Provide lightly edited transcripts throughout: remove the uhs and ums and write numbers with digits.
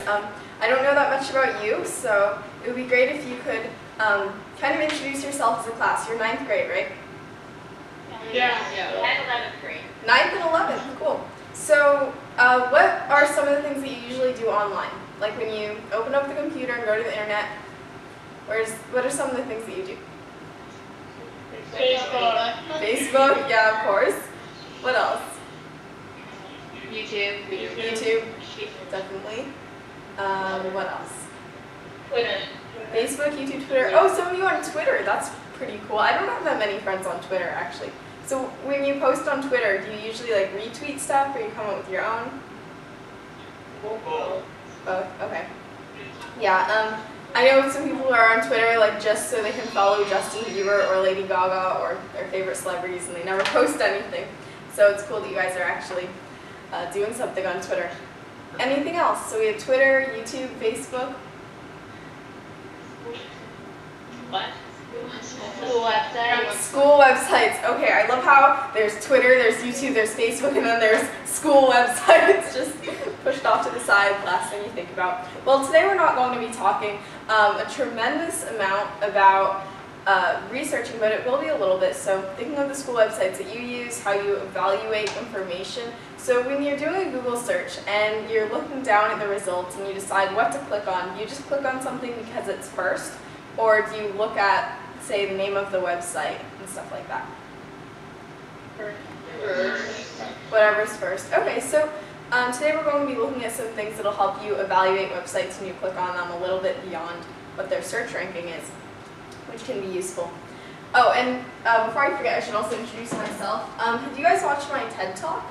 I don't know that much about you, so it would be great if you could kind of introduce yourself as a class. You're 9th grade, right? Yeah. 11th grade. 9th and 11th, cool. So what are some of the things that you usually do online? Like when you open up the computer and go to the internet, what are some of the things that you do? Facebook. Facebook, yeah, of course. What else? YouTube. YouTube, definitely. What else? Twitter. Facebook, YouTube, Twitter. Oh, some of you on Twitter. That's pretty cool. I don't have that many friends on Twitter, actually. So when you post on Twitter, do you usually like retweet stuff, or you come up with your own? Both. Both. Okay. Yeah. I know some people who are on Twitter like just so they can follow Justin Bieber or Lady Gaga or their favorite celebrities, and they never post anything. So it's cool that you guys are actually doing something on Twitter. Anything else? So we have Twitter, YouTube, Facebook. What? School websites. School websites. Okay, I love how there's Twitter, there's YouTube, there's Facebook, and then there's school websites just pushed off to the side, last thing you think about. Well, today we're not going to be talking a tremendous amount about researching, but it will be a little bit. So thinking of the school websites that you use, how you evaluate information. So when you're doing a Google search and you're looking down at the results and you decide what to click on, do you just click on something because it's first? Or do you look at, say, the name of the website and stuff like that? First. Whatever's first. Okay, so today we're going to be looking at some things that will help you evaluate websites when you click on them a little bit beyond what their search ranking is, which can be useful. Oh, and before I forget, I should also introduce myself. Have you guys watched my TED Talk?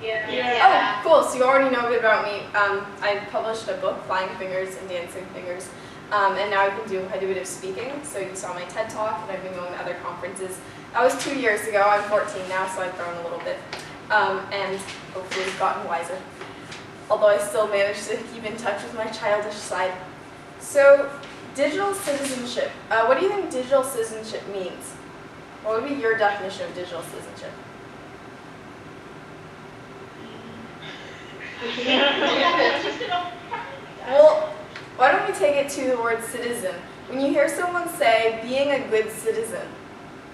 Yeah. Oh, cool. So you already know a bit about me. I published a book, Flying Fingers and Dancing Fingers. And now I do a bit of speaking. So you saw my TED Talk, and I've been going to other conferences. That was 2 years ago. I'm 14 now, so I've grown a little bit. And hopefully gotten wiser. Although I still manage to keep in touch with my childish side. So, digital citizenship. What do you think digital citizenship means? What would be your definition of digital citizenship? Well, why don't we take it to the word citizen? When you hear someone say, being a good citizen,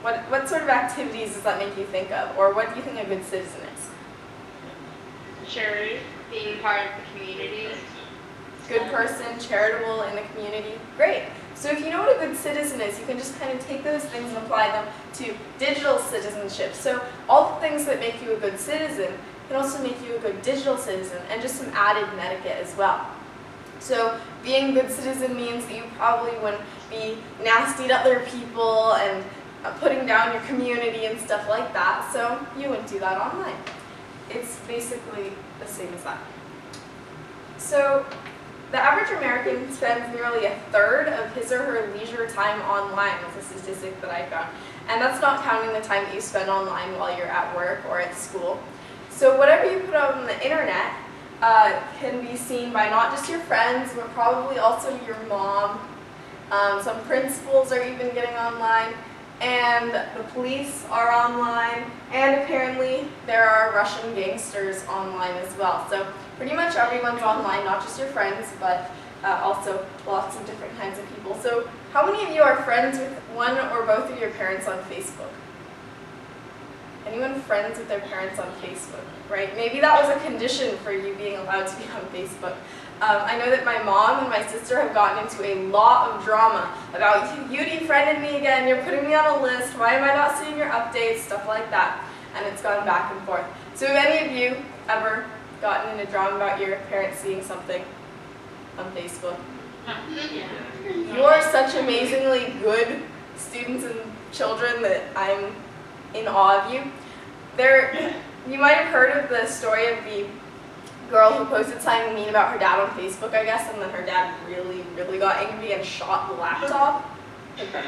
what sort of activities does that make you think of? Or what do you think a good citizen is? Charity. Being part of the community. Good person, charitable in the community. Great. So if you know what a good citizen is, you can just kind of take those things and apply them to digital citizenship. So all the things that make you a good citizen can also make you a good digital citizen, and just some added etiquette as well. So being a good citizen means that you probably wouldn't be nasty to other people and putting down your community and stuff like that. So you wouldn't do that online. It's basically the same as that. So the average American spends nearly a third of his or her leisure time online, is a statistic that I found. And that's not counting the time that you spend online while you're at work or at school. So whatever you put out on the internet can be seen by not just your friends, but probably also your mom. Some principals are even getting online, and the police are online, and apparently there are Russian gangsters online as well. So pretty much everyone's online, not just your friends, but also lots of different kinds of people. So how many of you are friends with one or both of your parents on Facebook? Anyone friends with their parents on Facebook, right? Maybe that was a condition for you being allowed to be on Facebook. I know that my mom and my sister have gotten into a lot of drama about, you defriended me again, you're putting me on a list, why am I not seeing your updates, stuff like that. And it's gone back and forth. So have any of you ever gotten into drama about your parents seeing something on Facebook? You are such amazingly good students and children that I'm in awe of you. You might have heard of the story of the girl who posted something mean about her dad on Facebook, I guess, and then her dad really, really got angry and shot the laptop. Heard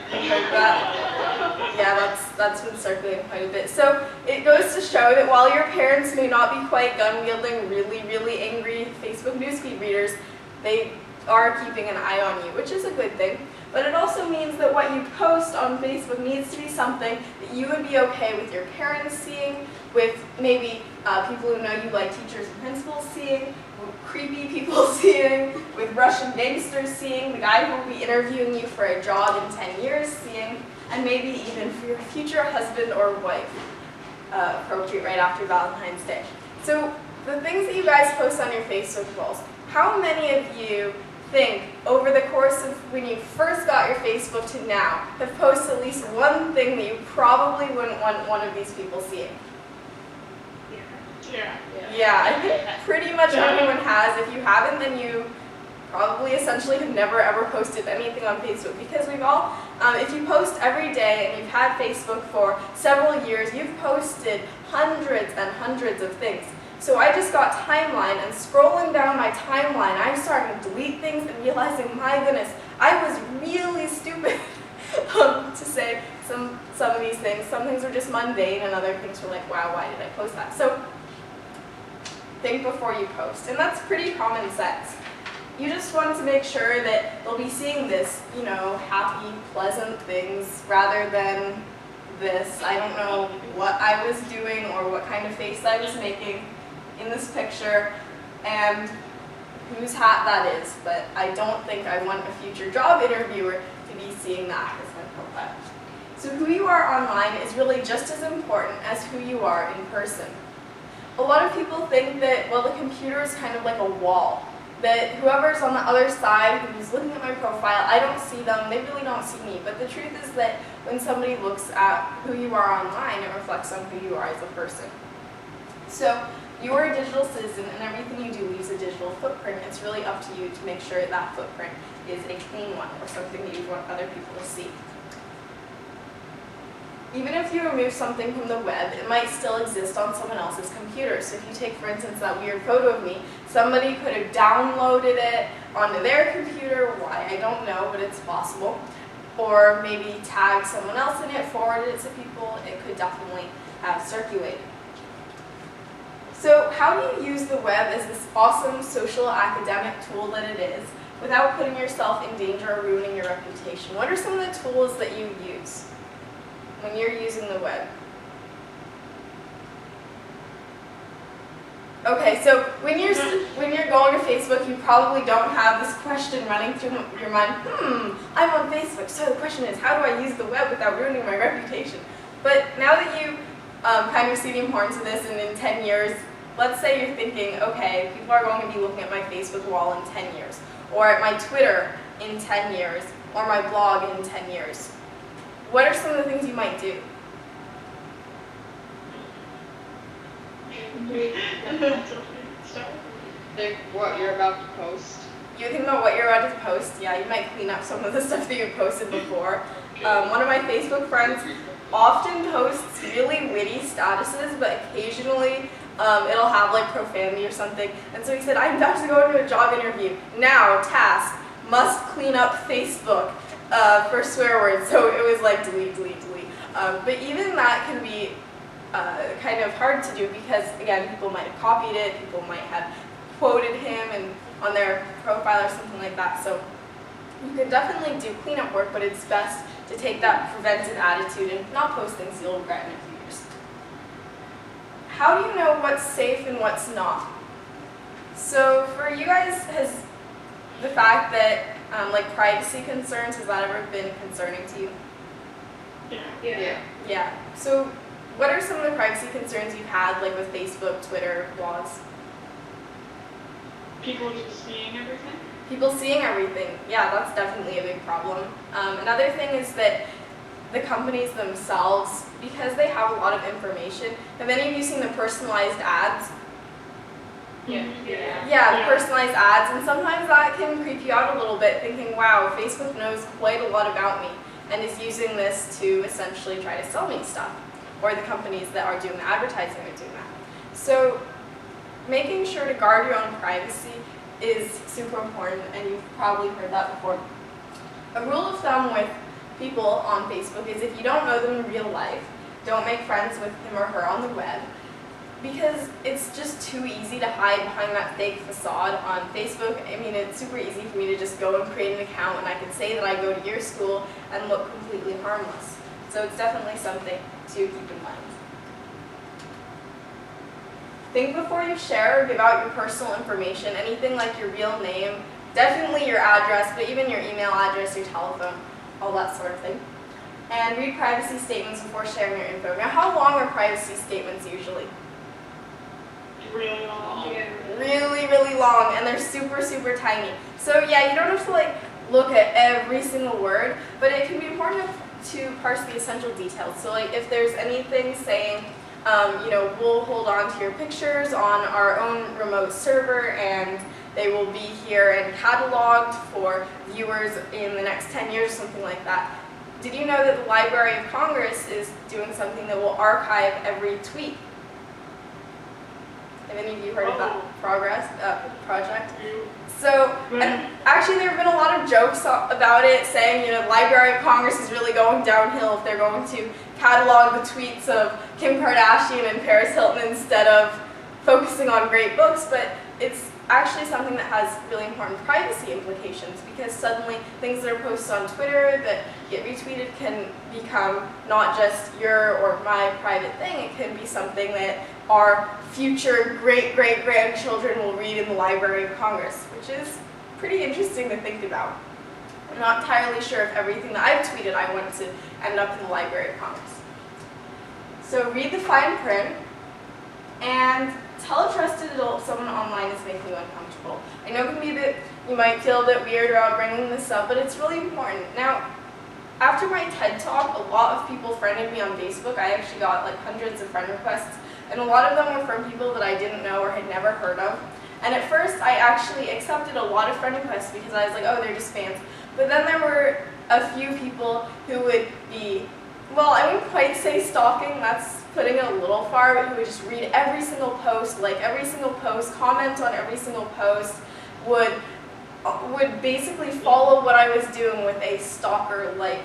that? Yeah, that's been circulating quite a bit. So it goes to show that while your parents may not be quite gun-wielding, really, really angry Facebook newsfeed readers, they are keeping an eye on you, which is a good thing. But it also means that what you post on Facebook needs to be something that you would be okay with your parents seeing, with maybe people who know you, like teachers and principals, seeing, creepy people seeing, with Russian gangsters seeing, the guy who will be interviewing you for a job in 10 years seeing, and maybe even for your future husband or wife, appropriate right after Valentine's Day. So the things that you guys post on your Facebook walls, how many of you think over the course of when you first got your Facebook to now have posted at least one thing that you probably wouldn't want one of these people seeing? Yeah, I think pretty much everyone has. If you haven't, then you probably essentially have never ever posted anything on Facebook, because we've all, if you post every day and you've had Facebook for several years, you've posted hundreds and hundreds of things. So I just got timeline, and scrolling down my timeline, I'm starting to delete things and realizing, my goodness, I was really stupid to say some of these things. Some things were just mundane, and other things were like, wow, why did I post that? So think before you post, and that's pretty common sense. You just want to make sure that they'll be seeing this, you know, happy, pleasant things rather than this. I don't know what I was doing or what kind of face I was making in this picture and whose hat that is, but I don't think I want a future job interviewer to be seeing that as my profile. So who you are online is really just as important as who you are in person. A lot of people think that, well, the computer is kind of like a wall, that whoever's on the other side who's looking at my profile, I don't see them, they really don't see me. But the truth is that when somebody looks at who you are online, it reflects on who you are as a person. So you're a digital citizen, and everything you do leaves a digital footprint. It's really up to you to make sure that footprint is a clean one, or something that you want other people to see. Even if you remove something from the web, it might still exist on someone else's computer. So if you take, for instance, that weird photo of me, somebody could have downloaded it onto their computer. Why, I don't know, but it's possible. Or maybe tag someone else in it, forwarded it to people. It could definitely have circulated. So how do you use the web as this awesome social academic tool that it is without putting yourself in danger or ruining your reputation? What are some of the tools that you use when you're using the web? Okay, so when you're going to Facebook, you probably don't have this question running through your mind, I'm on Facebook, so the question is, how do I use the web without ruining my reputation? But now that you kind of see the importance of this, and in 10 years, let's say you're thinking, okay, people are going to be looking at my Facebook wall in 10 years, or at my Twitter in 10 years, or my blog in 10 years. What are some of the things you might do? Think what you're about to post. You think about what you're about to post. Yeah, you might clean up some of the stuff that you've posted before. One of my Facebook friends often posts really witty statuses, but occasionally it'll have like profanity or something. And so he said, I'm about to go into a job interview. Now, task, must clean up Facebook for swear words. So it was like delete, delete, delete. But even that can be kind of hard to do because, again, people might have copied it, people might have quoted him and on their profile or something like that. So you can definitely do cleanup work, but it's best to take that preventive attitude and not post things you'll regret in a few years. How do you know what's safe and what's not? So for you guys, has the fact that like privacy concerns, has that ever been concerning to you? Yeah. So what are some of the privacy concerns you've had, like with Facebook, Twitter, blogs? People just seeing everything? People seeing everything. Yeah, that's definitely a big problem. Another thing is that the companies themselves, because they have a lot of information, have any of you seen the personalized ads? Yeah, the personalized ads, and sometimes that can creep you out a little bit, thinking, wow, Facebook knows quite a lot about me and is using this to essentially try to sell me stuff, or the companies that are doing the advertising are doing that. So making sure to guard your own privacy is super important, and you've probably heard that before. A rule of thumb with people on Facebook is if you don't know them in real life, don't make friends with him or her on the web, because it's just too easy to hide behind that fake facade on Facebook. I mean, it's super easy for me to just go and create an account and I can say that I go to your school and look completely harmless. So it's definitely something to keep in mind. think before you share or give out your personal information, anything like your real name, definitely your address, but even your email address, your telephone, all that sort of thing. And read privacy statements before sharing your info. Now, how long are privacy statements usually? Really long. Really, really long, and they're super, super tiny. So yeah, you don't have to like look at every single word, but it can be important to parse the essential details. So like if there's anything saying, you know, we'll hold on to your pictures on our own remote server and they will be here and cataloged for viewers in the next 10 years, something like that. Did you know that the Library of Congress is doing something that will archive every tweet? Have any of you heard of that project? So, and actually there have been a lot of jokes about it saying, you know, the Library of Congress is really going downhill if they're going to catalog the tweets of Kim Kardashian and Paris Hilton instead of focusing on great books, but it's actually something that has really important privacy implications because suddenly things that are posted on Twitter that get retweeted can become not just your or my private thing, it can be something that our future great-great-grandchildren will read in the Library of Congress, which is pretty interesting to think about. I'm not entirely sure if everything that I've tweeted I want to end up in the Library of Congress. So read the fine print and tell a trusted adult if someone online is making you uncomfortable. I know it can be a bit, you might feel a bit weird about bringing this up, but it's really important. Now, after my TED Talk, a lot of people friended me on Facebook. I actually got like hundreds of friend requests, and a lot of them were from people that I didn't know or had never heard of. And at first, I actually accepted a lot of friend requests because I was like, oh, they're just fans. But then there were a few people who would be, well, I wouldn't quite say stalking, that's putting it a little far, but who would just read every single post, like every single post, comment on every single post, would basically follow what I was doing with a stalker-like,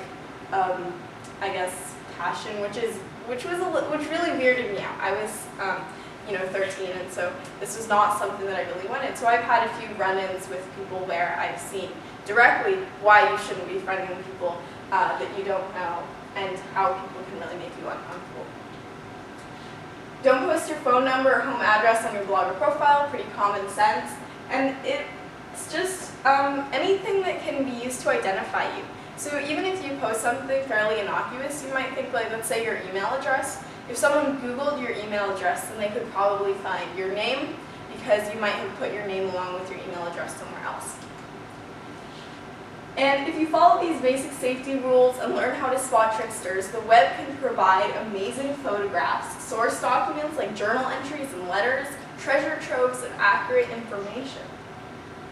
I guess, passion, which really weirded me out. I was, 13, and so this was not something that I really wanted. So I've had a few run-ins with people where I've seen directly why you shouldn't be friending people that you don't know and how people can really make you uncomfortable. Don't post your phone number or home address on your blog or profile, pretty common sense. And it's just anything that can be used to identify you. So even if you post something fairly innocuous, you might think, like, let's say your email address. If someone Googled your email address, then they could probably find your name because you might have put your name along with your email address somewhere else. And if you follow these basic safety rules and learn how to spot tricksters, the web can provide amazing photographs, source documents like journal entries and letters, treasure troves of accurate information.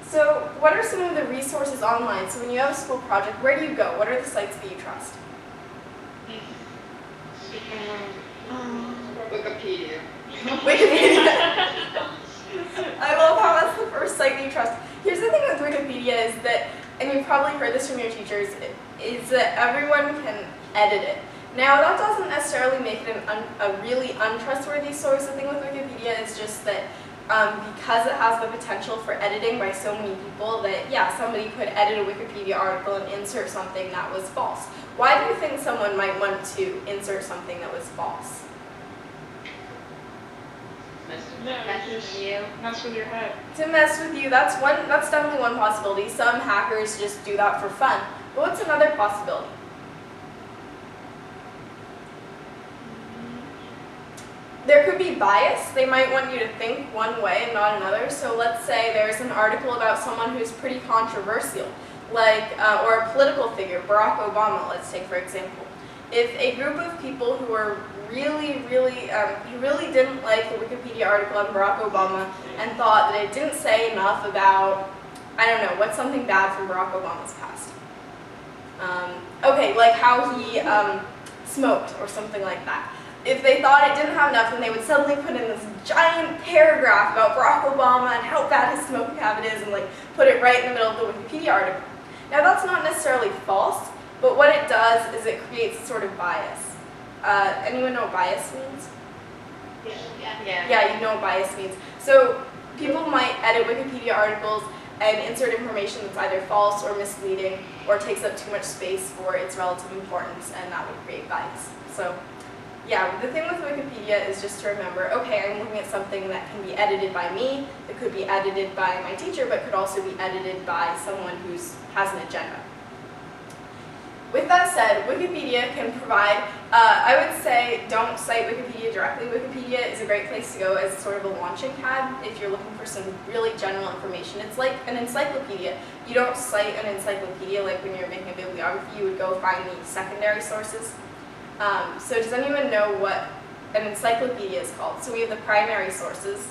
So what are some of the resources online? So when you have a school project, where do you go? What are the sites that you trust? Wikipedia. Wikipedia. I love how that's the first site that you trust. Here's the thing with Wikipedia is that, and you've probably heard this from your teachers, is that everyone can edit it. Now, that doesn't necessarily make it a really untrustworthy source. The thing with Wikipedia is just that because it has the potential for editing by so many people that, yeah, somebody could edit a Wikipedia article and insert something that was false. Why do you think someone might want to insert something that was false? Mess with you. Mess with your head. To mess with you, that's definitely one possibility. Some hackers just do that for fun. But what's another possibility? There could be bias. They might want you to think one way and not another. So let's say there's an article about someone who's pretty controversial, like, or a political figure, Barack Obama, let's take for example. If a group of people who are who really didn't like the Wikipedia article on Barack Obama and thought that it didn't say enough about, I don't know, what's something bad from Barack Obama's past? Okay, like how he smoked or something like that. If they thought it didn't have enough, then they would suddenly put in this giant paragraph about Barack Obama and how bad his smoking habit is and like put it right in the middle of the Wikipedia article. Now that's not necessarily false, but what it does is it creates a sort of bias. Anyone know what bias means? Yeah, you know what bias means. So people might edit Wikipedia articles and insert information that's either false or misleading or takes up too much space for its relative importance, and that would create bias. So Yeah, the thing with Wikipedia is just to remember, okay, I'm looking at something that can be edited by me, it could be edited by my teacher, but could also be edited by someone who has an agenda. With that said, Wikipedia can provide, I would say don't cite Wikipedia directly. Wikipedia is a great place to go as sort of a launching pad if you're looking for some really general information. It's like an encyclopedia. You don't cite an encyclopedia like when you're making a bibliography, you would go find the secondary sources. So does anyone know what an encyclopedia is called? So we have the primary sources.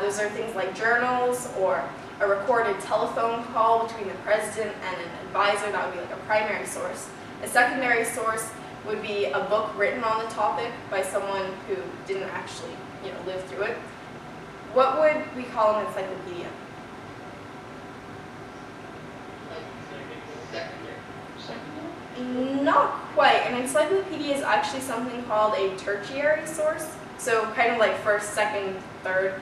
Those are things like journals or a recorded telephone call between the president and an advisor. That would be like a primary source. A secondary source would be a book written on the topic by someone who didn't actually, live through it. What would we call an encyclopedia? Not quite. An encyclopedia is actually something called a tertiary source. So kind of like first, second, third,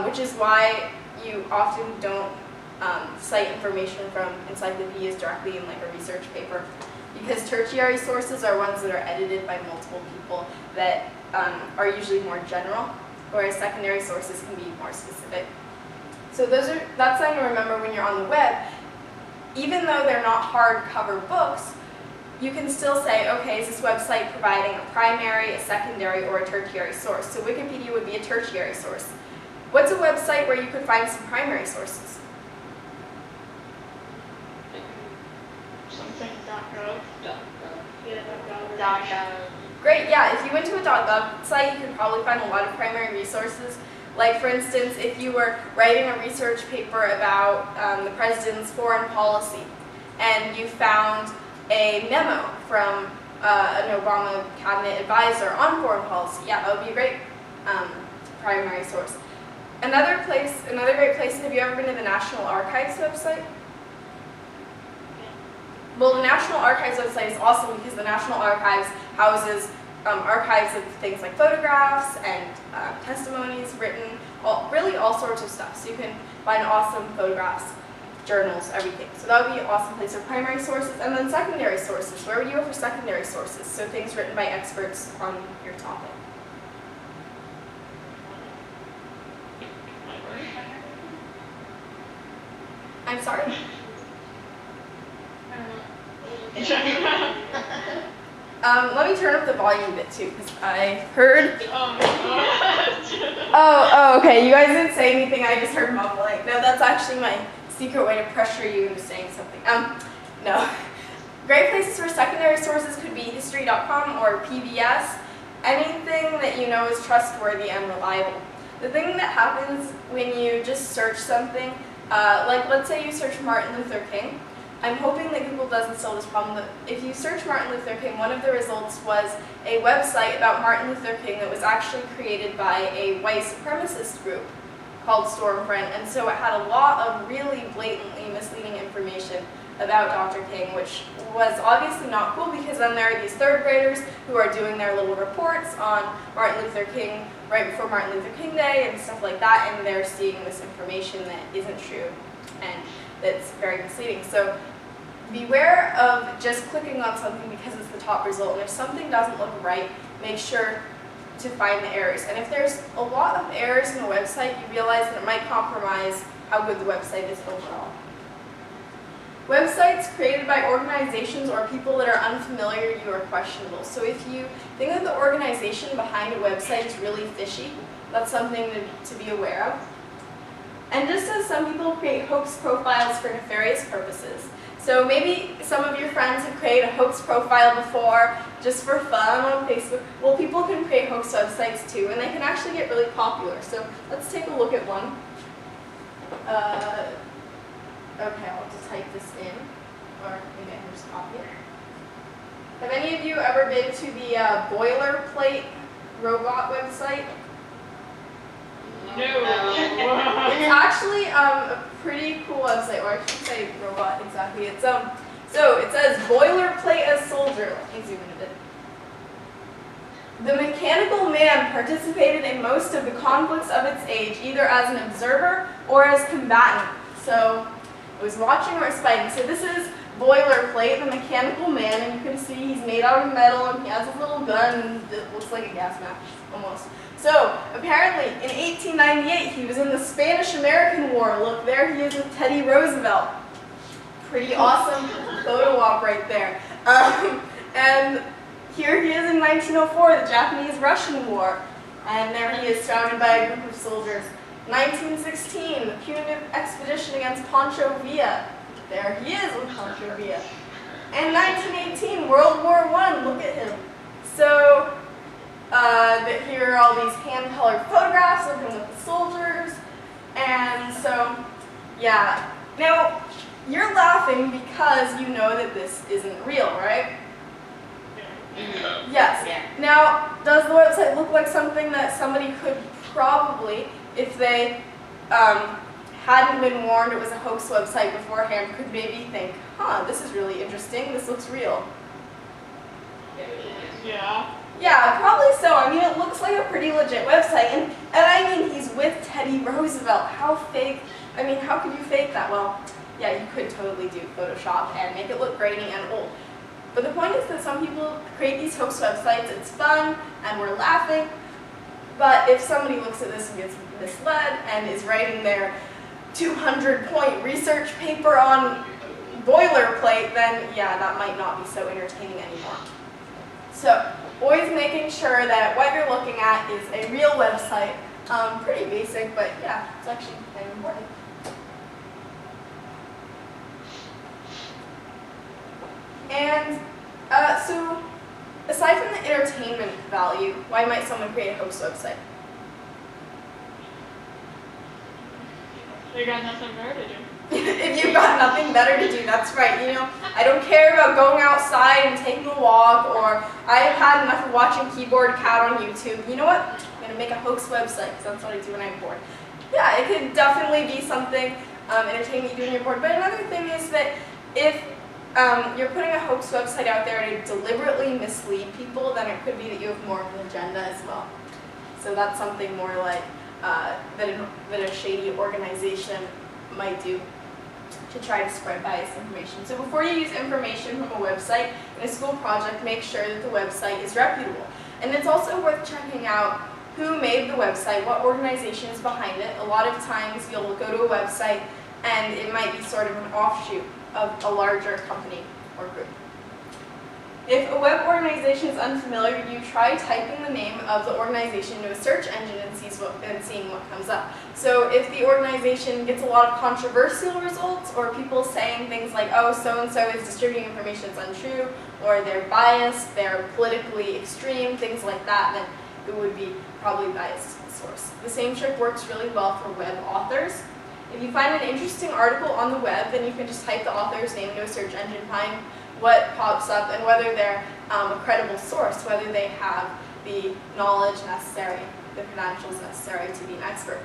which is why you often don't cite information from encyclopedias directly in like a research paper, because tertiary sources are ones that are edited by multiple people that are usually more general, whereas secondary sources can be more specific. So that's something to remember when you're on the web. Even though they're not hardcover books, you can still say, okay, is this website providing a primary, a secondary, or a tertiary source? So Wikipedia would be a tertiary source. What's a website where you could find some primary sources? Something .gov. Yeah, .gov. Great, yeah, if you went to a .gov site, you could probably find a lot of primary resources. Like, for instance, if you were writing a research paper about the president's foreign policy, and you found a memo from an Obama cabinet advisor on foreign policy, yeah, that would be a great primary source. Another great place, have you ever been to the National Archives website? Well, the National Archives website is awesome because the National Archives houses archives of things like photographs and testimonies written, really all sorts of stuff. So you can find awesome photographs, journals, everything. So that would be an awesome place for primary sources. And then secondary sources. Where would you go for secondary sources? So things written by experts on your topic. I'm sorry? Let me turn up the volume a bit too, because I heard. Oh, okay. You guys didn't say anything. I just heard mumbling. No, that's actually my secret way to pressure you into saying something. No. Great places for secondary sources could be history.com or PBS. Anything that you know is trustworthy and reliable. The thing that happens when you just search something, like let's say you search Martin Luther King. I'm hoping that Google doesn't solve this problem, but if you search Martin Luther King, one of the results was a website about Martin Luther King that was actually created by a white supremacist group called Stormfront, and so it had a lot of really blatantly misleading information about Dr. King, which was obviously not cool because then there are these third graders who are doing their little reports on Martin Luther King right before Martin Luther King Day and stuff like that, and they're seeing this information that isn't true and that's very misleading. So beware of just clicking on something because it's the top result, and if something doesn't look right, make sure to find the errors. And if there's a lot of errors in the website, you realize that it might compromise how good the website is overall. Websites created by organizations or people that are unfamiliar to you are questionable. So if you think that the organization behind a website is really fishy, that's something to be aware of. And just as some people create hoax profiles for nefarious purposes, so maybe some of your friends have created a hoax profile before just for fun on Facebook. Well, people can create hoax websites too, and they can actually get really popular. So let's take a look at one. Okay, I'll just type this in, or maybe I can just copy it. Have any of you ever been to the boilerplate robot website? No. It's actually a pretty cool website, or I should say robot exactly. It's so it says boilerplate as soldier. Let me zoom in a bit. The mechanical man participated in most of the conflicts of its age, either as an observer or as combatant. So it was watching or fighting. So this is boilerplate, the mechanical man, and you can see he's made out of metal and he has a little gun and it looks like a gas mask, almost. So, apparently, in 1898, he was in the Spanish-American War. Look, there he is with Teddy Roosevelt. Pretty awesome photo op right there. And here he is in 1904, the Japanese-Russian War. And there he is surrounded by a group of soldiers. 1916, the punitive expedition against Pancho Villa. There he is with Pancho Villa. And 1918, World War I, look at him. So, here are all these hand-colored photographs of him with the soldiers. And so, yeah. Now, you're laughing because you know that this isn't real, right? Mm-hmm. Yes. Yeah. Now, does the website look like something that somebody could probably, if they hadn't been warned it was a hoax website beforehand, could maybe think, huh, this is really interesting, this looks real? Yeah. Yeah, probably so. I mean, it looks like a pretty legit website, and I mean, he's with Teddy Roosevelt. How fake, I mean, how could you fake that? Well, yeah, you could totally do Photoshop and make it look grainy and old. But the point is that some people create these hoax websites, it's fun, and we're laughing, but if somebody looks at this and gets misled and is writing their 200-point research paper on boilerplate, then yeah, that might not be so entertaining anymore. So, always making sure that what you're looking at is a real website. Pretty basic, but yeah, it's actually kind of important. And so, aside from the entertainment value, why might someone create a hoax website? They got nothing better to do. If you've got nothing better to do, that's right. You know, I don't care about going outside and taking a walk, or I've had enough of watching Keyboard Cat on YouTube. You know what? I'm going to make a hoax website, because that's what I do when I'm bored. Yeah, it could definitely be something entertaining you do when you're bored. But another thing is that if you're putting a hoax website out there to deliberately mislead people, then it could be that you have more of an agenda as well. So that's something more like that a shady organization might do to try to spread biased information. So before you use information from a website in a school project, make sure that the website is reputable. And it's also worth checking out who made the website, what organization is behind it. A lot of times you'll go to a website and it might be sort of an offshoot of a larger company or group. If a web organization is unfamiliar, you try typing the name of the organization into a search engine and seeing what comes up. So if the organization gets a lot of controversial results, or people saying things like, oh, so-and-so is distributing information that's untrue, or they're biased, they're politically extreme, things like that, then it would be probably biased source. The same trick works really well for web authors. If you find an interesting article on the web, then you can just type the author's name into a search engine, find what pops up, and whether they're a credible source, whether they have the knowledge necessary, the credentials necessary to be an expert.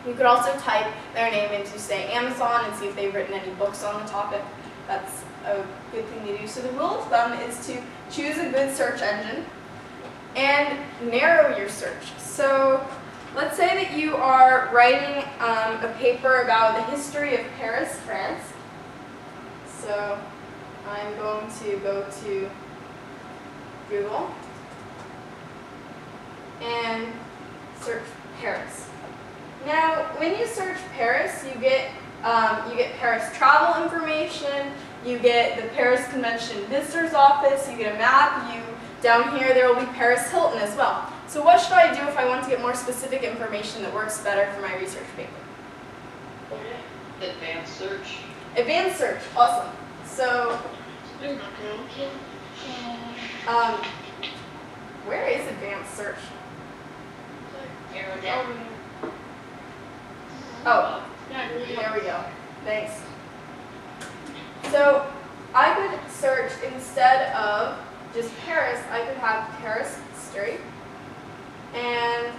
You could also type their name into, say, Amazon and see if they've written any books on the topic. That's a good thing to do. So the rule of thumb is to choose a good search engine and narrow your search. So let's say that you are writing a paper about the history of Paris, France. So I'm going to go to Google and search Paris. Now, when you search Paris, you get Paris travel information, you get the Paris Convention Visitor's Office, you get a map, down here there will be Paris Hilton as well. So what should I do if I want to get more specific information that works better for my research paper? Advanced search. Advanced search, awesome. So, where is advanced search? Arrow down. Oh, there we go. Thanks. So, I could search, instead of just Paris, I could have Paris history. And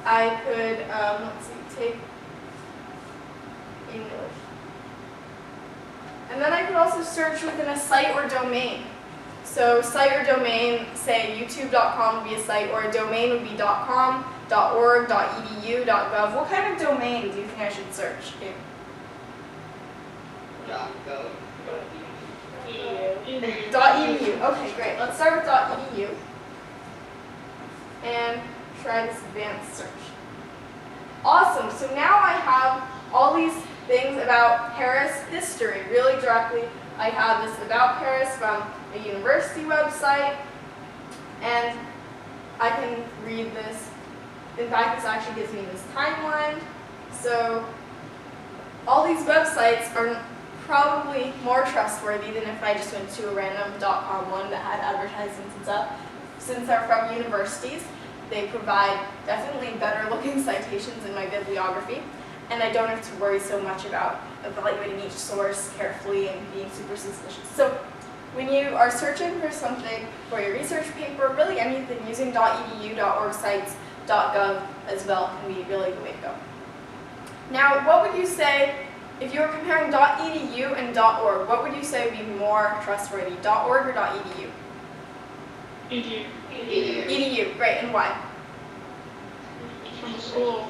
I could, let's see, take English. And then I could also search within a site or domain. So site or domain, say youtube.com would be a site, or a domain would be .com, .org, .edu, .gov. What kind of domain do you think I should search here? .gov. .edu. Okay, great. Let's start with .edu and try this advanced search. Awesome. So now I have all these things about Paris history really directly. I have this about Paris from a university website, and I can read this. In fact, this actually gives me this timeline. So all these websites are probably more trustworthy than if I just went to a random .com one that had advertisements and stuff. Since they're from universities, they provide definitely better looking citations in my bibliography, and I don't have to worry so much about evaluating each source carefully and being super suspicious. So when you are searching for something for your research paper, really anything using .edu, .org sites, .gov as well can be really the way to go. Now, what would you say, if you were comparing .edu and .org, what would you say would be more trustworthy, .org or .edu? EDU. EDU, great, and why? From school.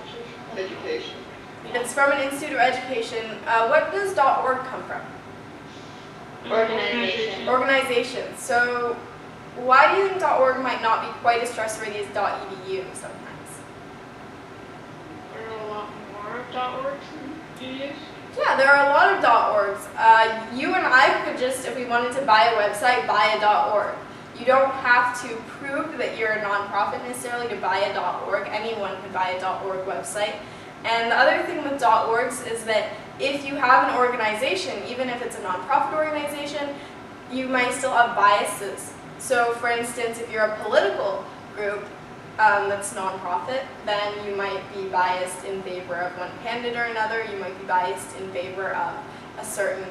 Education. It's from an institute of education. What does .org come from? Organization. Organization. So why do you think .org might not be quite as trustworthy as .edu sometimes? There are a lot more .orgs than EDUs. Yeah, there are a lot of .orgs. You and I could just, if we wanted to buy a website, buy a .org. You don't have to prove that you're a nonprofit necessarily to buy a .org. Anyone can buy a .org website. And the other thing with .orgs is that if you have an organization, even if it's a nonprofit organization, you might still have biases. So for instance, if you're a political group that's nonprofit, then you might be biased in favor of one candidate or another. You might be biased in favor of a certain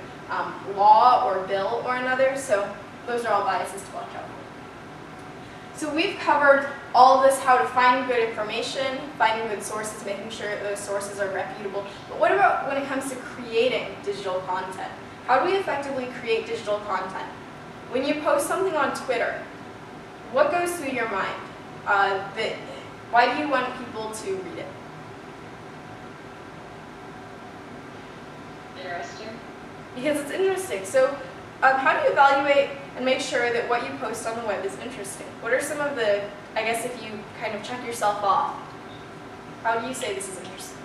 law or bill or another. So those are all biases to watch out for. So we've covered all this, how to find good information, finding good sources, making sure that those sources are reputable. But what about when it comes to creating digital content? How do we effectively create digital content? When you post something on Twitter, what goes through your mind? Why do you want people to read it? Interesting. Because it's interesting. So how do you evaluate and make sure that what you post on the web is interesting? What are some of the, I guess if you kind of check yourself off, how do you say this is interesting?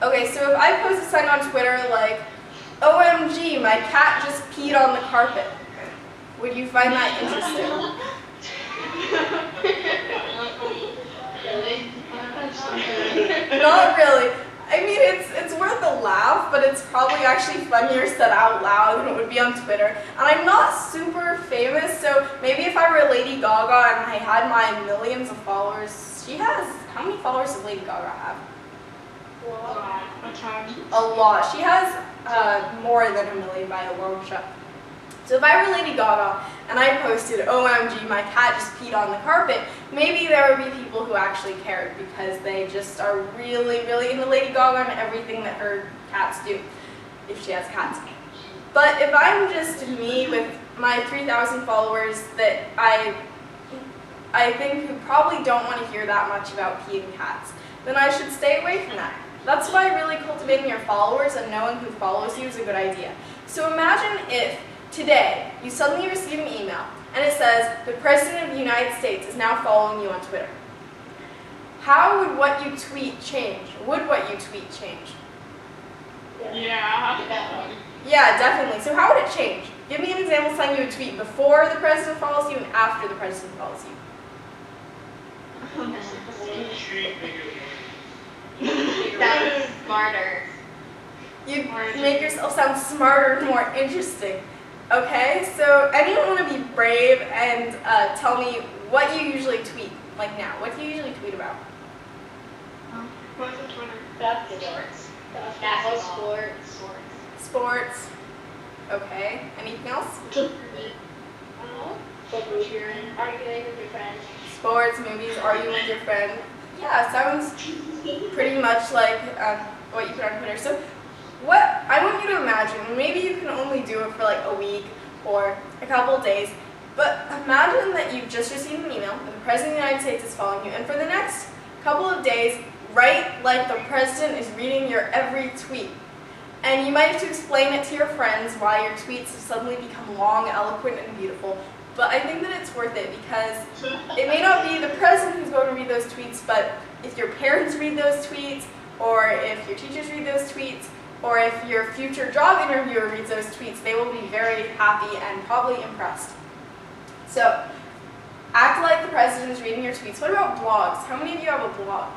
Okay, so if I post a sign on Twitter like, OMG, my cat just peed on the carpet, would you find that interesting? Really? Not really. I mean, it's worth a laugh, but it's probably actually funnier said out loud than it would be on Twitter. And I'm not super famous, so maybe if I were Lady Gaga and I had my millions of followers, she has, how many followers does Lady Gaga have? A ton. A lot. She has more than 1 million by a long shot. So if I were Lady Gaga and I posted, OMG, my cat just peed on the carpet, maybe there would be people who actually cared because they just are really, really into Lady Gaga and everything that her cats do, if she has cats. But if I'm just me with my 3,000 followers that I think who probably don't want to hear that much about peeing cats, then I should stay away from that. That's why really cultivating your followers and knowing who follows you is a good idea. So imagine if today you suddenly receive an email and it says, the President of the United States is now following you on Twitter. How would what you tweet change? Would what you tweet change? Yeah. Yeah, definitely. So how would it change? Give me an example of something you would tweet before the President follows you and after the President follows you. That's smarter. You make yourself sound smarter and more interesting. Okay, so anyone want to be brave and tell me what you usually tweet, like now? What do you usually tweet about? What's the Twitter? Basketball. Sports. Okay, anything else? Arguing with your friends. Sports, movies, arguing with your friend. Yeah, sounds pretty much like what you put on Twitter. So what I want you to imagine, maybe you can only do it for like a week or a couple days, But imagine that you've just received an email and the President of the United States is following you, and for the next couple of days, write like the President is reading your every tweet. And you might have to explain it to your friends why your tweets have suddenly become long, eloquent, and beautiful. But I think that it's worth it because it may not be the President who's going to read those tweets, but if your parents read those tweets, or if your teachers read those tweets, or if your future job interviewer reads those tweets, they will be very happy and probably impressed. So, act like the President is reading your tweets. What about blogs? How many of you have a blog?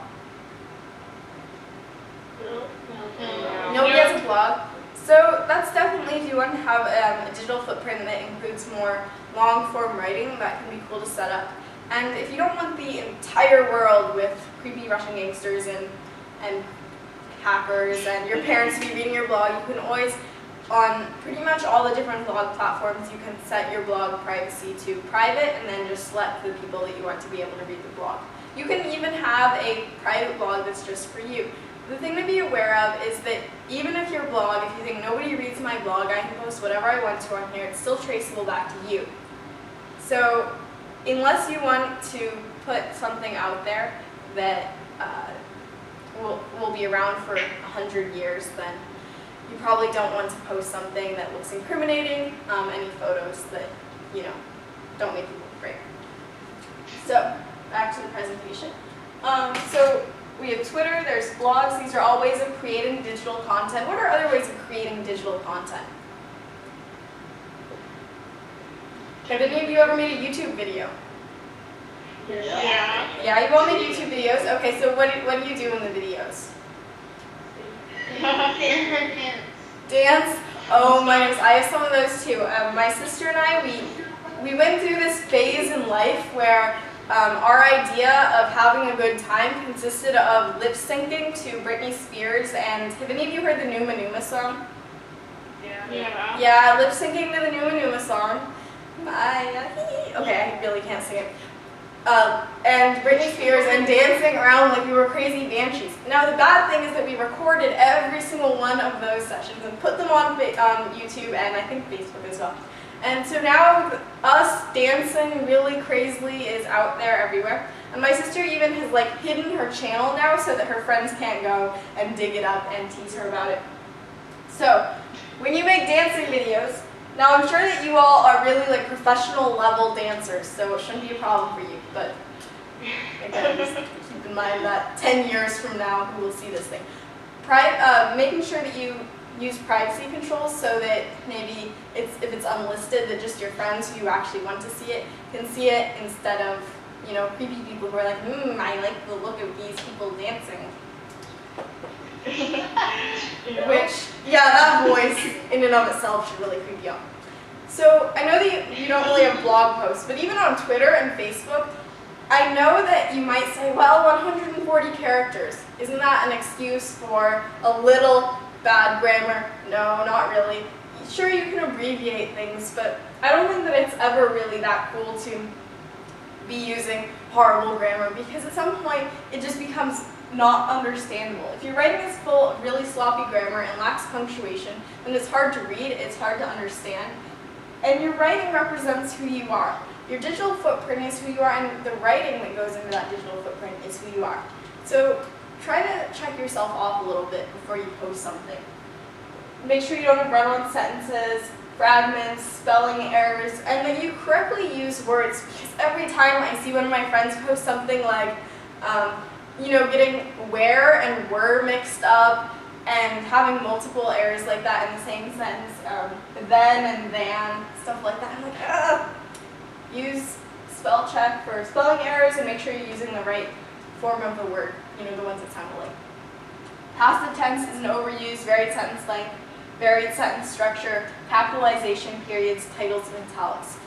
Nobody has a blog. So that's definitely, if you want to have a digital footprint that includes more long-form writing, that can be cool to set up. And if you don't want the entire world with creepy Russian gangsters and hackers and your parents to be reading your blog, you can always, on pretty much all the different blog platforms, you can set your blog privacy to private and then just select the people that you want to be able to read the blog. You can even have a private blog that's just for you. The thing to be aware of is that even if your blog, if you think nobody reads my blog, I can post whatever I want to on here, it's still traceable back to you. So unless you want to put something out there that will be around for 100 years, then you probably don't want to post something that looks incriminating, any photos that, don't make you look great. So back to the presentation. So we have Twitter, there's blogs, these are all ways of creating digital content. What are other ways of creating digital content? Have any of you ever made a YouTube video? Yeah. Yeah, you've all made YouTube videos. Okay, so what do you do in the videos? Dance? Oh my goodness, I have some of those too. My sister and I, we went through this phase in life where our idea of having a good time consisted of lip syncing to Britney Spears, and have any of you heard the Numa Numa song? Yeah. Yeah, lip syncing to the Numa Numa song. Okay, I really can't sing it. And Britney Spears and dancing around like we were crazy banshees. Now the bad thing is that we recorded every single one of those sessions and put them on YouTube and I think Facebook as well. And so now us dancing really crazily is out there everywhere. And my sister even has like hidden her channel now so that her friends can't go and dig it up and tease her about it. So when you make dancing videos, now I'm sure that you all are really like professional level dancers, so it shouldn't be a problem for you. But again, just keep in mind that 10 years from now, who will see this thing. Making sure that you use privacy controls so that maybe if it's unlisted, that just your friends who you actually want to see it can see it instead of creepy people who are like, I like the look of these people dancing. Which, yeah, that voice in and of itself should really creep you out. So I know that you don't really have blog posts, but even on Twitter and Facebook, I know that you might say, well, 140 characters. Isn't that an excuse for a little bad grammar? No, not really. Sure, you can abbreviate things, but I don't think that it's ever really that cool to be using horrible grammar because at some point it just becomes not understandable. If your writing is full of really sloppy grammar and lacks punctuation, then it's hard to read, it's hard to understand, and your writing represents who you are. Your digital footprint is who you are, and the writing that goes into that digital footprint is who you are. So try to check yourself off a little bit before you post something. Make sure you don't have run-on sentences, fragments, spelling errors, and that you correctly use words, because every time I see one of my friends post something like, getting where and were mixed up and having multiple errors like that in the same sentence, then and than, stuff like that. I'm like, ugh. Use spell check for spelling errors and make sure you're using the right form of the word, the ones that sound alike. Passive tense is an overused, varied sentence length, varied sentence structure, capitalization, periods, titles, and italics.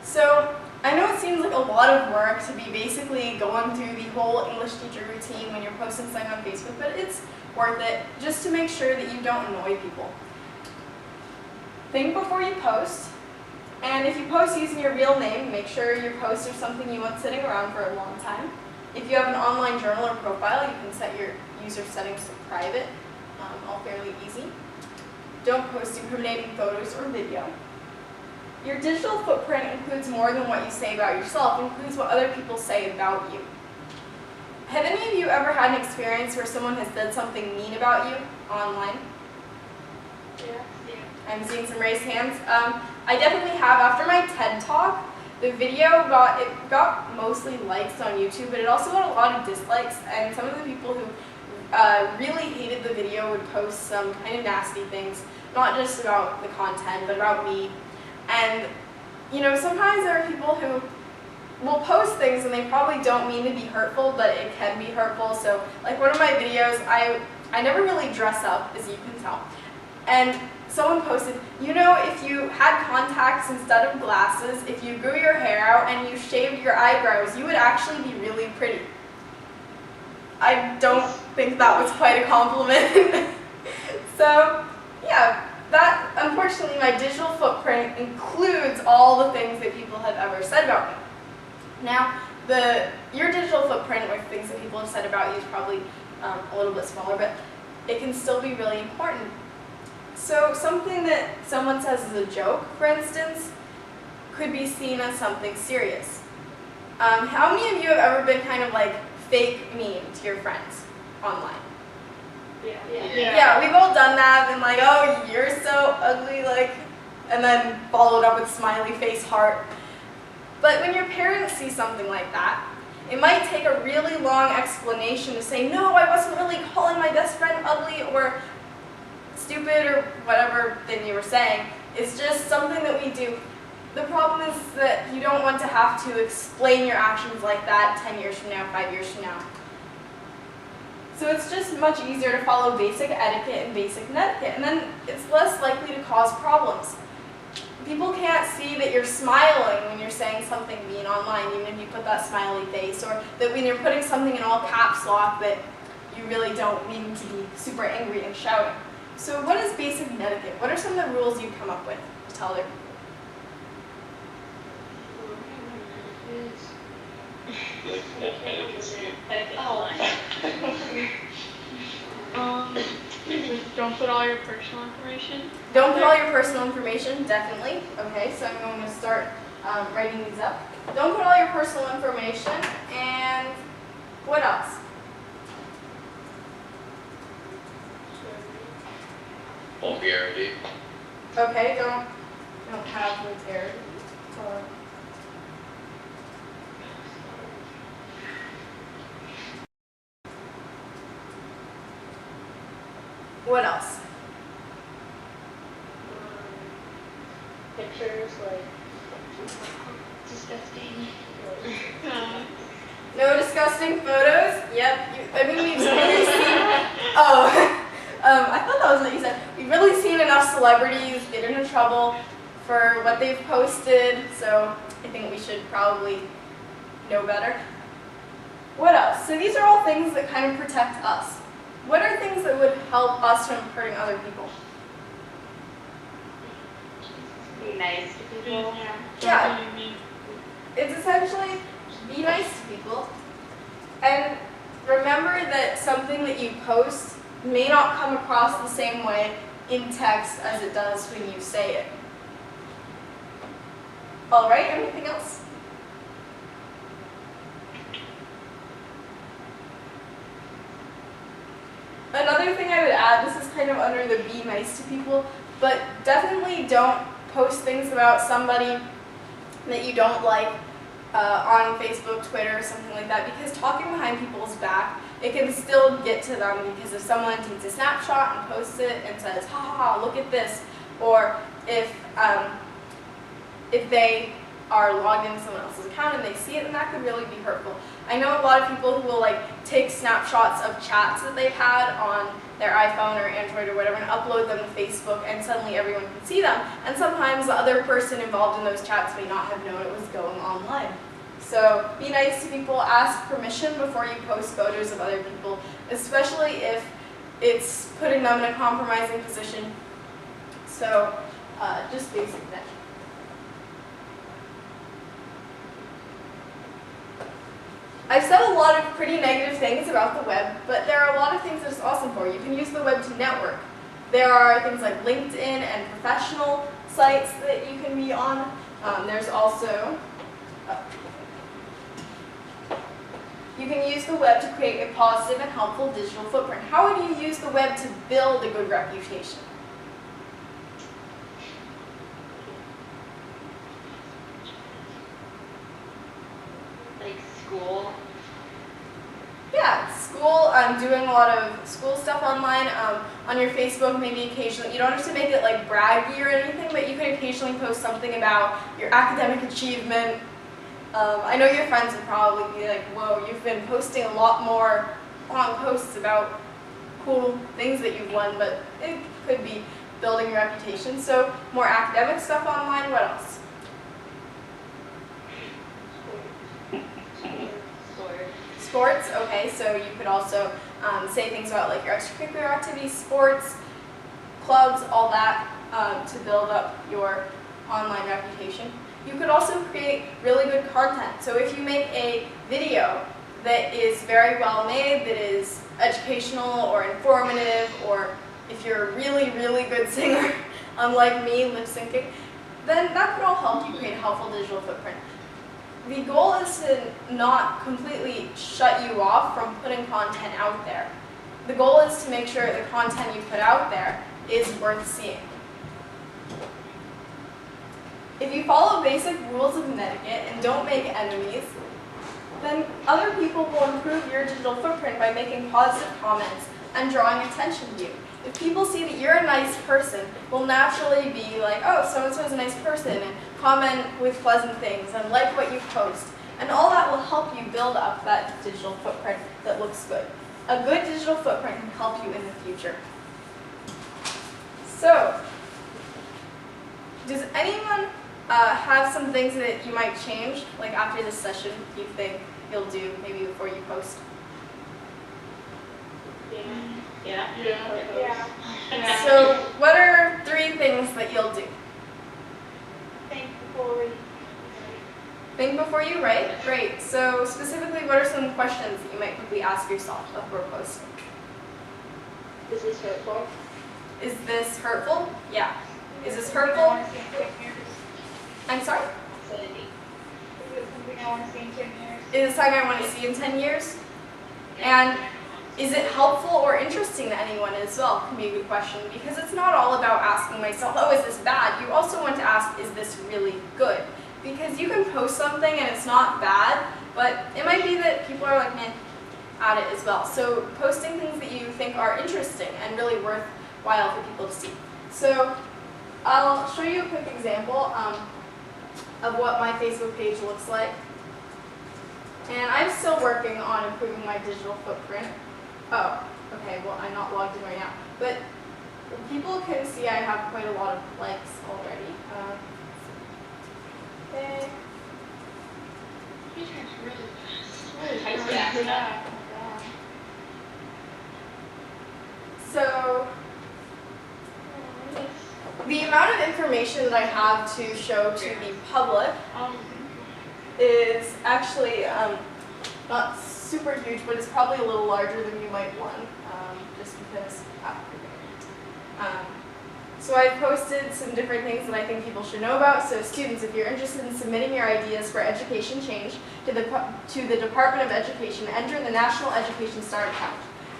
So I know it seems like a lot of work to be basically going through the whole English teacher routine when you're posting something on Facebook, but it's worth it just to make sure that you don't annoy people. Think before you post, and if you post using your real name, make sure your posts are something you want sitting around for a long time. If you have an online journal or profile, you can set your user settings to private, all fairly easy. Don't post incriminating photos or video. Your digital footprint includes more than what you say about yourself. It includes what other people say about you. Have any of you ever had an experience where someone has said something mean about you online? Yeah. I'm seeing some raised hands. I definitely have. After my TED Talk, the video got mostly likes on YouTube, but it also got a lot of dislikes, and some of the people who really hated the video would post some kind of nasty things, not just about the content, but about me. And, you know, sometimes there are people who will post things and they probably don't mean to be hurtful, but it can be hurtful. So, like one of my videos, I never really dress up, as you can tell. And someone posted, you know, if you had contacts instead of glasses, if you grew your hair out and you shaved your eyebrows, you would actually be really pretty. I don't think that was quite a compliment. So, yeah, that, unfortunately, my digital footprint includes all the things that people have ever said about me. Now, your digital footprint, or things that people have said about you, is probably a little bit smaller, but it can still be really important. So something that someone says is a joke, for instance, could be seen as something serious. How many of you have ever been kind of like fake mean to your friends online? Yeah, we've all done that, and like, oh, you're so ugly, like, and then followed up with smiley face heart. But when your parents see something like that, it might take a really long explanation to say, no, I wasn't really calling my best friend ugly or stupid or whatever thing you were saying. It's just something that we do. The problem is that you don't want to have to explain your actions like that 10 years from now, 5 years from now. So it's just much easier to follow basic etiquette and basic netiquette, and then it's less likely to cause problems. People can't see that you're smiling when you're saying something mean online, even if you put that smiley face, or that when you're putting something in all caps lock that you really don't mean to be super angry and shouting. So what is basic netiquette? What are some of the rules you come up with to tell other people? Don't put all your personal information. Don't put all your personal information, definitely. Okay, so I'm going to start writing these up. Don't put all your personal information, and what else? Vulgarity. Okay, don't have vulgarity. What else? Pictures, like, disgusting. No disgusting photos? Yep. I mean, we've really seen. Oh, I thought that was what you said. We've really seen enough celebrities get into trouble for what they've posted, so I think we should probably know better. What else? So these are all things that kind of protect us. What are things that would help us from hurting other people? Be nice to people. Yeah. It's essentially be nice to people. And remember that something that you post may not come across the same way in text as it does when you say it. All right, anything else? Another thing I would add, this is kind of under the be nice to people, but definitely don't post things about somebody that you don't like on Facebook, Twitter, something like that, because talking behind people's back, it can still get to them, because if someone takes a snapshot and posts it and says, ha ha ha, look at this, or if they are logged into someone else's account and they see it, then that could really be hurtful. I know a lot of people who will like take snapshots of chats that they've had on their iPhone or Android or whatever and upload them to Facebook, and suddenly everyone can see them. And sometimes the other person involved in those chats may not have known it was going online. So be nice to people, ask permission before you post photos of other people, especially if it's putting them in a compromising position. So just basic that. I've said a lot of pretty negative things about the web, but there are a lot of things that it's awesome for. You can use the web to network. There are things like LinkedIn and professional sites that you can be on. There's also, you can use the web to create a positive and helpful digital footprint. How would you use the web to build a good reputation? Like school. Yeah, school, doing a lot of school stuff online, on your Facebook maybe occasionally. You don't have to make it like braggy or anything, but you can occasionally post something about your academic achievement. I know your friends would probably be like, whoa, you've been posting a lot more long posts about cool things that you've won, but it could be building your reputation. So more academic stuff online, what else? Sports, okay, so you could also say things about like your extracurricular activities, sports, clubs, all that to build up your online reputation. You could also create really good content. So if you make a video that is very well made, that is educational or informative, or if you're a really, really good singer, unlike me, lip syncing, then that could all help you create a helpful digital footprint. The goal is to not completely shut you off from putting content out there. The goal is to make sure the content you put out there is worth seeing. If you follow basic rules of etiquette and don't make enemies, then other people will improve your digital footprint by making positive comments and drawing attention to you. If people see that you're a nice person, will naturally be like, oh, so-and-so is a nice person, and comment with pleasant things and like what you post. And all that will help you build up that digital footprint that looks good. A good digital footprint can help you in the future. So, does anyone have some things that you might change, like after this session, you think you'll do maybe before you post? Yeah. Yeah. So, what are 3 things that you'll do? Think before Think before you write? Great. So, specifically, what are some questions that you might quickly ask yourself before posting? Is this hurtful? Is this hurtful? Yeah. Is this I hurtful? want to see in 10 years. I'm sorry? Sandy. Is it something I want to see in 10 years? Is it something I want to see in 10 years? And is it helpful or interesting to anyone as well? Can be a good question, because it's not all about asking myself, oh, is this bad? You also want to ask, is this really good? Because you can post something and it's not bad, but it might be that people are like, meh, at it as well. So posting things that you think are interesting and really worthwhile for people to see. So I'll show you a quick example of what my Facebook page looks like. And I'm still working on improving my digital footprint. Oh, okay, well, I'm not logged in right now. But people can see I have quite a lot of likes already. Okay. He turns really fast. Really fast. Yeah. Oh my God. So the amount of information that I have to show to the public is actually not super huge, but it's probably a little larger than you might want, just because. So I've posted some different things that I think people should know about. So students, if you're interested in submitting your ideas for education change to the Department of Education, enter the National Education Start account.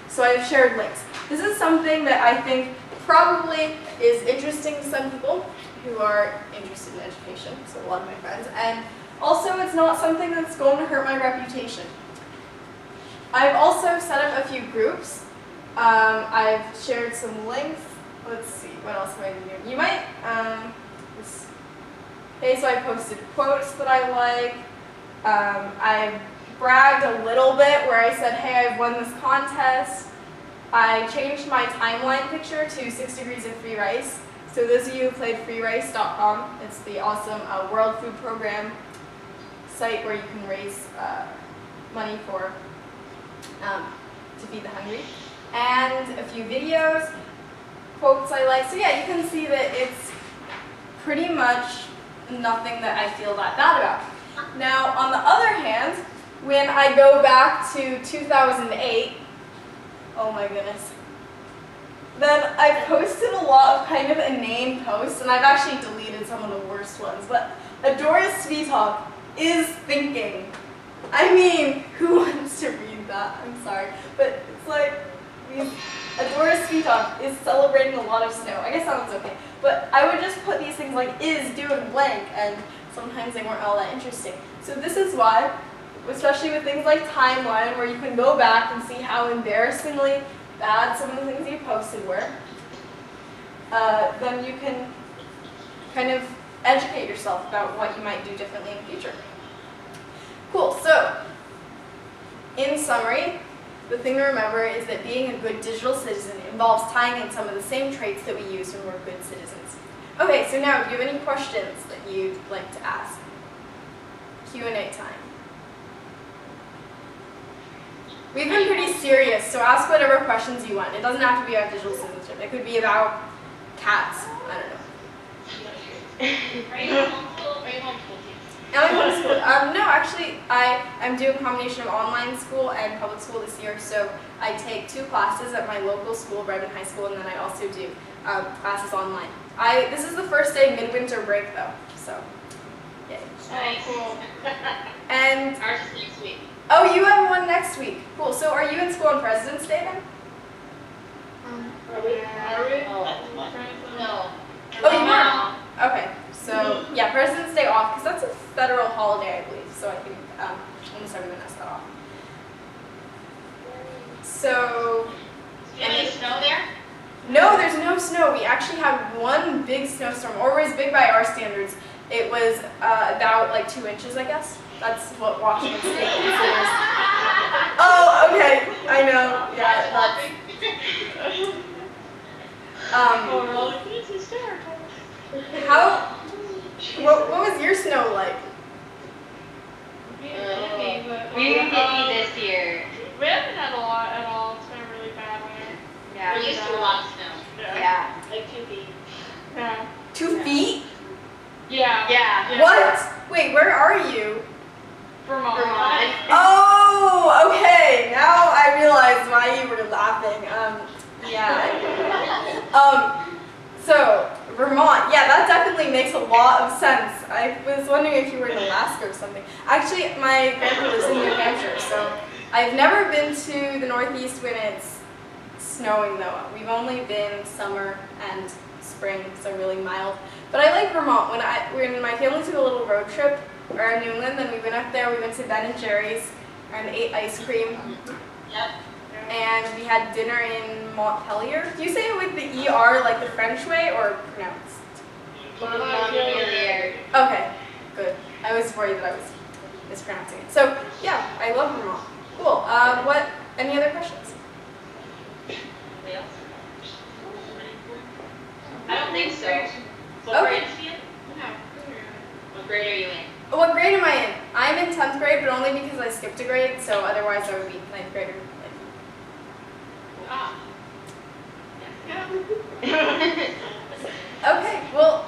So I've shared links. This is something that I think probably is interesting to some people who are interested in education, so a lot of my friends. And also, it's not something that's going to hurt my reputation. I've also set up a few groups. I've shared some links. Let's see, what else have I been doing? You might, okay, so I posted quotes that I like. I bragged a little bit where I said, hey, I've won this contest. I changed my timeline picture to 6 degrees of free rice. So those of you who played freerice.com, it's the awesome World Food Program site where you can raise money for to feed the hungry. And a few videos, quotes I like. So yeah, you can see that it's pretty much nothing that I feel that bad about. Now, on the other hand, when I go back to 2008, oh my goodness, then I posted a lot of kind of inane posts, and I've actually deleted some of the worst ones, but Adora Sweetalk is thinking. I mean, who wants to read that? I'm sorry. But it's like, Adora Sweetalk is celebrating a lot of snow. I guess that one's okay. But I would just put these things like is, do, and blank, and sometimes they weren't all that interesting. So this is why, especially with things like timeline, where you can go back and see how embarrassingly bad some of the things you posted were, then you can kind of educate yourself about what you might do differently in the future. Cool, so in summary, the thing to remember is that being a good digital citizen involves tying in some of the same traits that we use when we're good citizens. Okay, so now, do you have any questions that you'd like to ask? Q&A time. We've been pretty serious, so ask whatever questions you want. It doesn't have to be about digital citizenship. It could be about cats. I don't know. Are you homeschool teachers? Am I homeschooled? No, actually, I'm doing a combination of online school and public school this year. So I take 2 classes at my local school, Bremen High School, and then I also do classes online. This is the first day midwinter break, though. So, yay. Nice. Cool. And Ours is next week. oh, you have one next week. Cool. So are you in school on President's Day then? Are we? No. Oh, you weren't? Okay, so yeah, President's Day off, because that's a federal holiday, I believe, so I think I'm sorry to mess that off. So, Do you have any snow there? no, there's no snow. We actually had one big snowstorm, or it was big by our standards. It was about like 2 inches, I guess. That's what Washington State considers. Oh, okay, I know, yeah, that's... It's hysterical. What was your snow like? We didn't We didn't get any this year. We haven't had a lot at all. It's been a really bad winter. Yeah. We're used to a lot of snow. Yeah. Like 2 feet. Yeah. 2 feet? Yeah. Yeah. What? Wait, where are you? Vermont. Oh, okay. Now I realize why you were laughing. Yeah. So Vermont. Yeah, that definitely makes a lot of sense. I was wondering if you were in Alaska or something. Actually, my grandpa lives in New Hampshire, so I've never been to the Northeast when it's snowing though. We've only been summer and spring, so really mild. But I like Vermont. When my family took a little road trip around New England, then we went up there, we went to Ben & Jerry's and ate ice cream. Yep. And we had dinner in Montpelier. Do you say it with the ER like the French way or pronounced? Montpelier. Okay, good. I was worried that I was mispronouncing it. So yeah, I love Vermont. Cool. Any other questions? Anybody else? I don't think so. What Okay. grade are you in? No. What grade are you in? What grade am I in? I'm in 10th grade, but only because I skipped a grade, so otherwise I would be 9th grade or Ah. Yeah. Okay, well,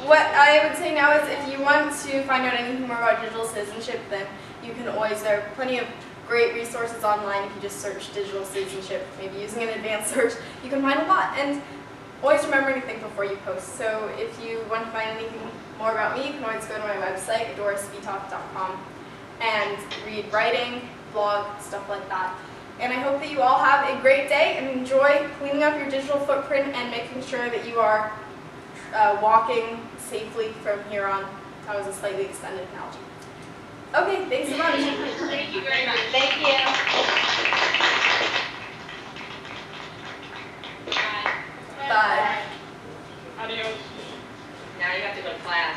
what I would say now is if you want to find out anything more about digital citizenship, then you can always, there are plenty of great resources online. If you just search digital citizenship, maybe using an advanced search, you can find a lot. And always remember to think before you post. So if you want to find anything more about me, you can always go to my website, adoraspeetalk.com, and read writing, blog, stuff like that. And I hope that you all have a great day and enjoy cleaning up your digital footprint and making sure that you are walking safely from here on. That was a slightly extended analogy. Okay, thanks so much. Thank you very much. Thank you. Bye. Bye. Adios. Now you have to go to class.